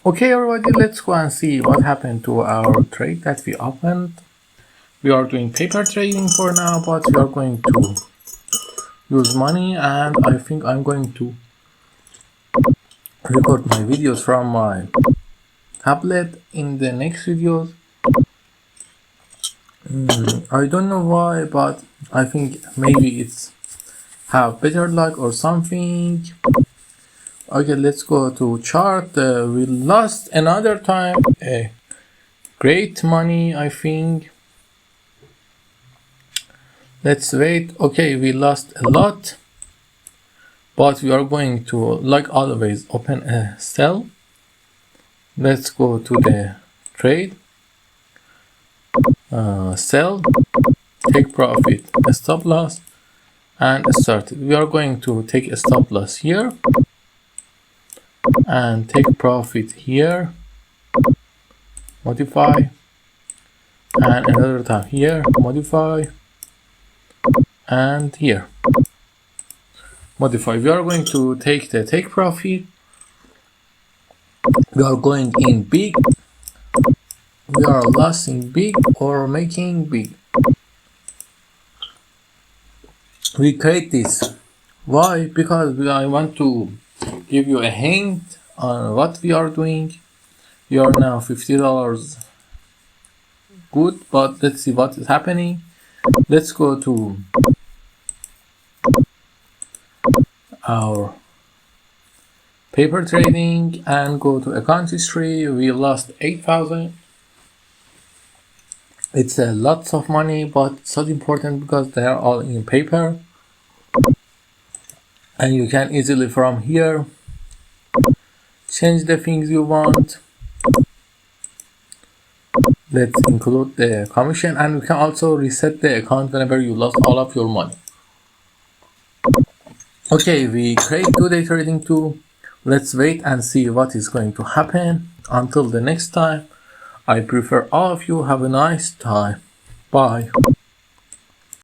Okay everybody, let's go and see what happened to our trade that we opened. We are doing paper trading for now, but we are going to use money, and I think I'm going to record my videos from my tablet in the next videos. I don't know why, but I think maybe it's have better luck or something. Okay, let's go to chart. We lost another time great money, I think. Let's wait. Okay, we lost a lot, but we are going to, like always, open a sell. Let's go to the trade, sell, take profit, a stop loss, and start. We are going to take a stop loss here and take profit here, modify, and another time here, modify, and here, modify. We are going to take the take profit. We are going in big. We are losing big or making big. We create this. Why? Because I want to give you a hint on what we are doing. We are now $50 good, but let's see what is happening. Let's go to our paper trading and go to account history. We lost 8,000. It's lots of money, but it's not important because they are all in paper, and you can easily from here change the things you want. Let's include the commission, and we can also reset the account whenever you lost all of your money. Okay, we create 2-day trading tool. Let's wait and see what is going to happen. Until the next time, I prefer all of you have a nice time. Bye.